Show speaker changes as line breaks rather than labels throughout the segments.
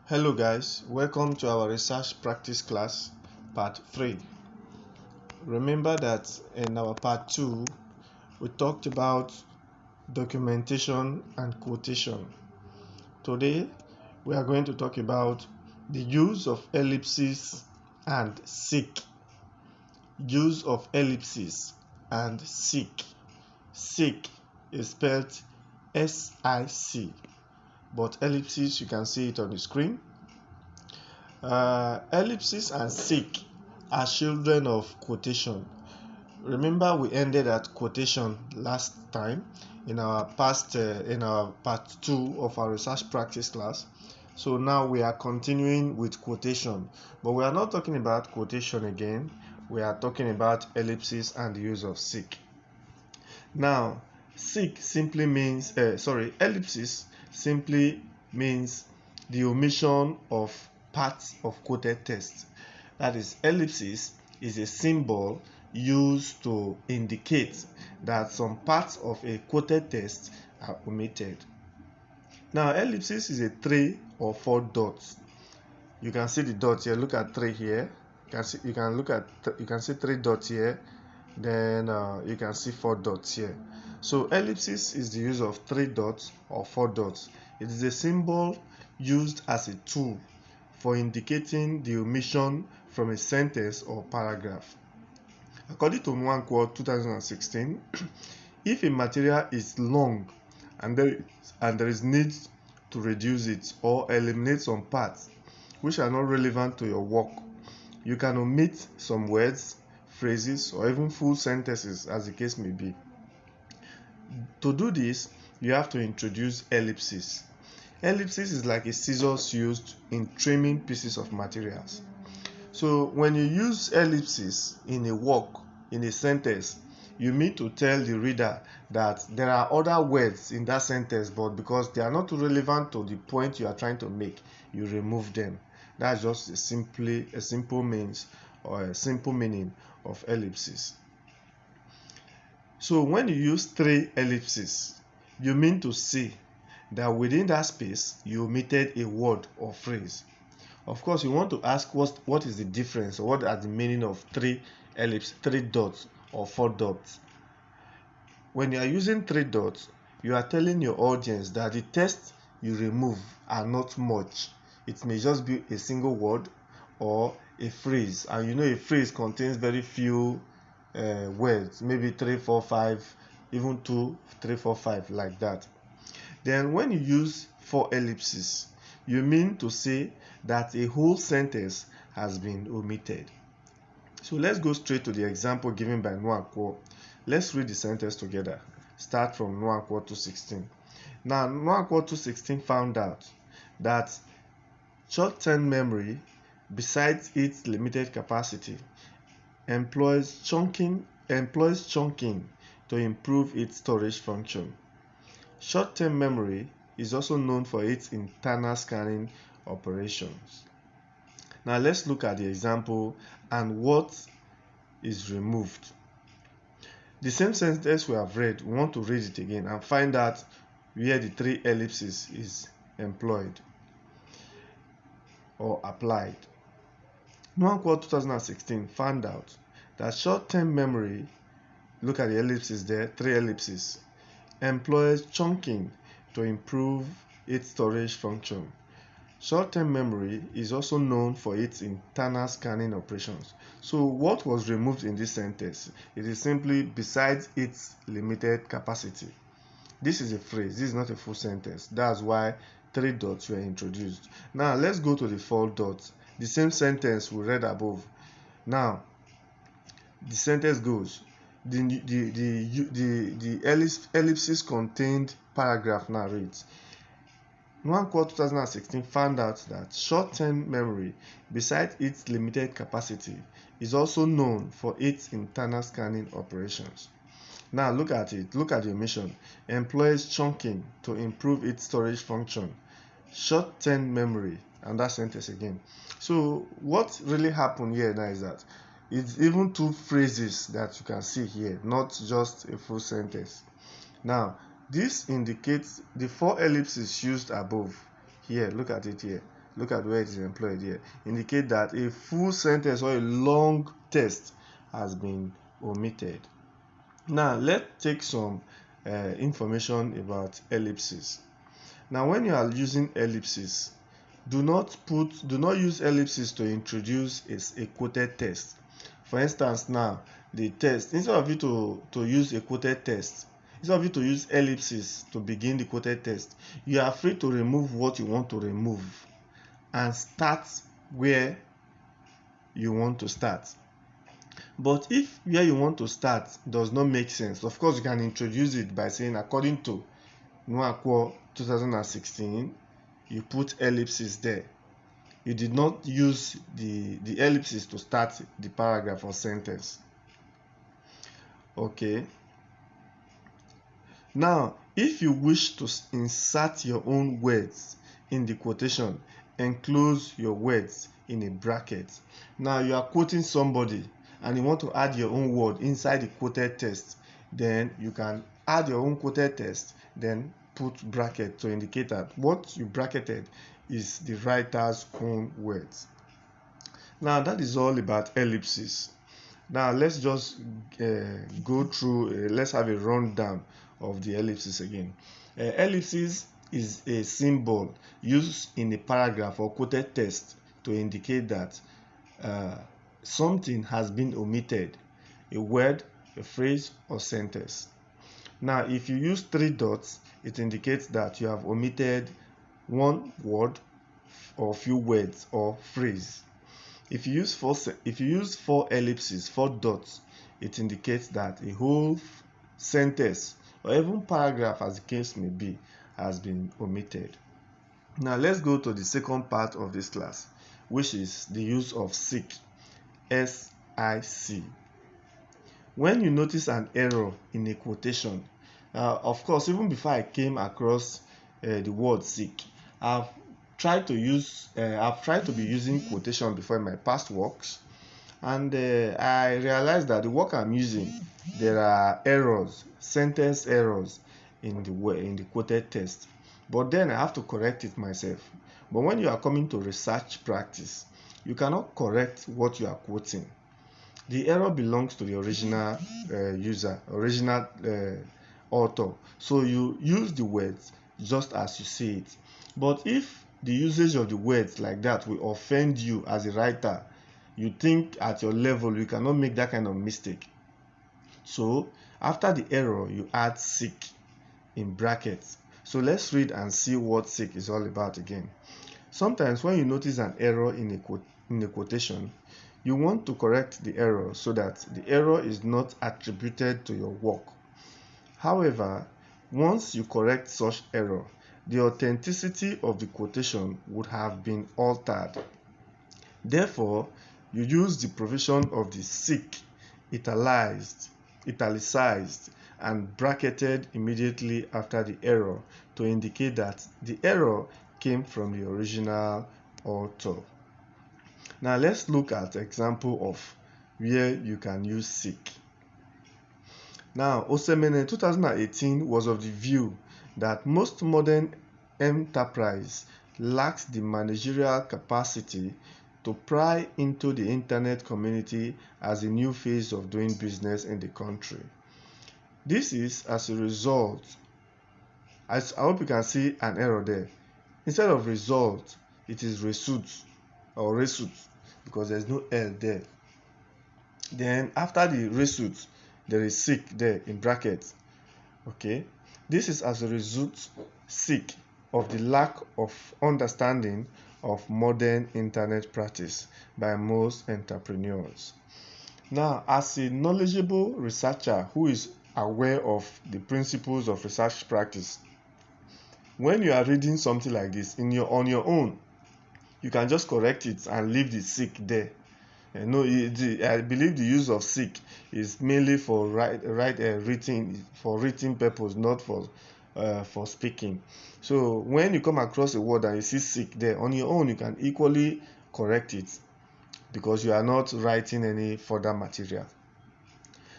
Hello guys, welcome to our research practice class part 3. Remember that in our part 2 we talked about documentation and quotation. Today we are going to talk about the use of ellipses and sic. Use of ellipses and sic. Sic is spelled S-I-C, but ellipses you can see it on the screen. Ellipses and sic are children of quotation. Remember we ended at quotation last time in our part 2 of our research practice class. So now we are continuing with quotation, but we are not talking about quotation again. We are talking about ellipses and the use of sic. Now, ellipses simply means the omission of parts of quoted text. That is, ellipsis is a symbol used to indicate that some parts of a quoted text are omitted. Now, ellipsis is a 3 or 4 dots. You can see the dots here. Look at 3 here. You can see 3 dots here. Then you can see 4 dots here. So ellipsis is the use of 3 dots or 4 dots. It is a symbol used as a tool for indicating the omission from a sentence or paragraph. According to Nwankwo 2016, if a material is long and there is need to reduce it or eliminate some parts which are not relevant to your work, you can omit some words, phrases, or even full sentences as the case may be. To do this, you have to introduce ellipses. Ellipses is like a scissors used in trimming pieces of materials. So when you use ellipses in a work, in a sentence, you mean to tell the reader that there are other words in that sentence, but because they are not relevant to the point you are trying to make, you remove them. That's just a simple means or a simple meaning of ellipses. So when you use 3 ellipses, you mean to say that within that space you omitted a word or phrase. Of course, you want to ask what is the difference, or what are the meaning of 3 dots or 4 dots. When you are using 3 dots, you are telling your audience that the text you remove are not much. It may just be a single word or a phrase, and you know a phrase contains very few words, maybe 3, 4, 5, even 2, 3, 4, 5, like that. Then when you use 4 ellipses, you mean to say that a whole sentence has been omitted. So let's go straight to the example given by Nwankwo. Let's read the sentence together. Start from Nwankwo 2:16. Now, Nwankwo 2:16 found out that short-term memory, besides its limited capacity, employs chunking to improve its storage function. Short-term memory is also known for its internal scanning operations. Now let's look at the example and what is removed. The same sentence we have read, we want to read it again and find out where the 3 ellipses is employed or applied. Nwankwo 2016 found out that short-term memory, look at the ellipses there, 3 ellipses, employs chunking to improve its storage function. Short-term memory is also known for its internal scanning operations. So what was removed in this sentence? It is simply besides its limited capacity. This is a phrase, this is not a full sentence. That's why 3 dots were introduced. Now let's go to the 4 dots. The same sentence we read above. Now the sentence goes, the ellipsis contained paragraph now reads, Nwankwo 2016 found out that short-term memory, besides its limited capacity, is also known for its internal scanning operations. Now look at it. Look at the omission. Employs chunking to improve its storage function. Short-term memory, and that sentence again. So what really happened here now is that it's even 2 phrases that you can see here, not just a full sentence. Now this indicates the 4 ellipses used above here. Look at it here. look at where it is employed here, indicate that a full sentence or a long text has been omitted. Now let's take some information about ellipses. Now when you are using ellipses, do not use ellipses to introduce a quoted text. For instance, now the text, instead of you to use a quoted text, instead of you to use ellipses to begin the quoted text, you are free to remove what you want to remove and start where you want to start. But if where you want to start does not make sense, of course you can introduce it by saying, according to Nwankwo 2016, you put ellipses there. You did not use the ellipses to start the paragraph or sentence. Okay. Now, if you wish to insert your own words in the quotation, enclose your words in a bracket. Now, you are quoting somebody and you want to add your own word inside the quoted text. Then you can add your own quoted text, then put bracket to indicate that what you bracketed is the writer's own words. Now, that is all about ellipses. Now, let's just go through, let's have a rundown of the ellipses again. Ellipses is a symbol used in a paragraph or quoted text to indicate that something has been omitted, a word, a phrase, or sentence. Now, if you use 3 dots, it indicates that you have omitted one word or few words or phrase. If you use 4 ellipses, 4 dots, it indicates that a whole sentence or even paragraph, as the case may be, has been omitted. Now let's go to the second part of this class, which is the use of sic, S-I-C. When you notice an error in a quotation, of course, even before I came across the word sic, I've tried to be using quotation before in my past works, and I realized that the work I'm using, there are errors, sentence errors in the quoted text, but then I have to correct it myself. But when you are coming to research practice, you cannot correct what you are quoting. The error belongs to the original author, so you use the words just as you see it. But if the usage of the words like that will offend you as a writer, you think at your level you cannot make that kind of mistake. So after the error, you add sic in brackets. So let's read and see what sic is all about again. Sometimes when you notice an error in a quotation, you want to correct the error so that the error is not attributed to your work. However, once you correct such error, the authenticity of the quotation would have been altered. Therefore, you use the provision of the sic, italicized, and bracketed immediately after the error to indicate that the error came from the original author. Now let's look at example of where you can use sic. Now, Osemene 2018 was of the view that most modern enterprise lacks the managerial capacity to pry into the internet community as a new phase of doing business in the country. This is as a result, I hope you can see an error there. Instead of result, it is result or result because there's no L there. Then after the result, there is sic there in brackets. Okay, this is as a result sic of the lack of understanding of modern internet practice by most entrepreneurs. Now, as a knowledgeable researcher who is aware of the principles of research practice, when you are reading something like this on your own, you can just correct it and leave the sic there. No, I believe the use of sic is mainly for written purpose, not for speaking. So when you come across a word and you see sic there on your own, you can equally correct it because you are not writing any further material.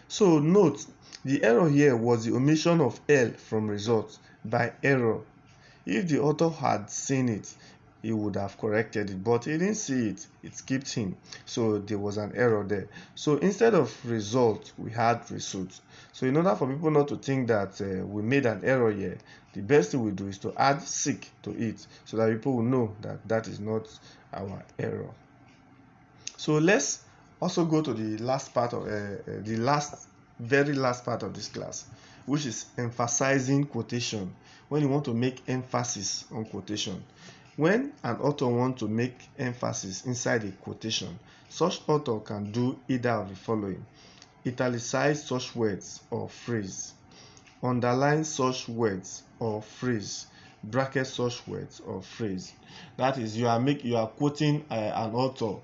So note, the error here was the omission of L from result by error. If the author had seen it, he would have corrected it, but he didn't see it. It skipped him, so there was an error there. So instead of result, we had result. So in order for people not to think that we made an error here, the best thing we do is to add sic to it, so that people will know that that is not our error. So let's also go to the last part of very last part of this class, which is emphasizing quotation. When you want to make emphasis on quotation, when an author wants to make emphasis inside a quotation, such author can do either of the following: italicize such words or phrase, underline such words or phrase, bracket such words or phrase. That is, you are quoting an author,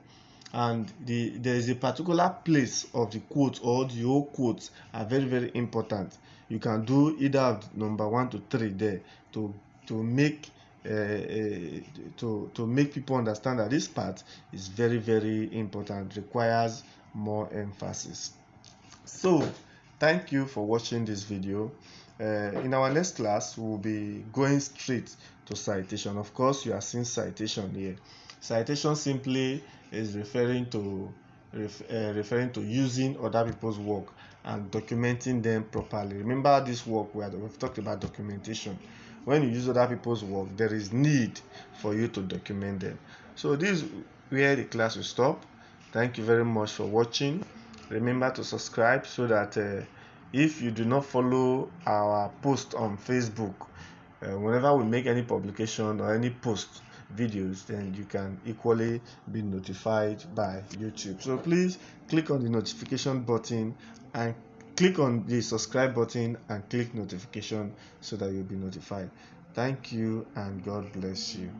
and there is a particular place of the quote, or the whole quotes are very, very important. You can do either of number 1 to 3 there to make to make people understand that this part is very, very important, requires more emphasis. So thank you for watching this video. In our next class, we'll be going straight to citation. Of course, you are seeing citation here. Citation simply is referring to using other people's work and documenting them properly. Remember this work we've talked about documentation. When you use other people's work, there is need for you to document them. So this is where the class will stop. Thank you very much for watching. Remember to subscribe so that if you do not follow our post on Facebook, whenever we make any publication or any post videos, then you can equally be notified by YouTube. So please click on the notification button and click on the subscribe button and click notification so that you'll be notified. Thank you and God bless you.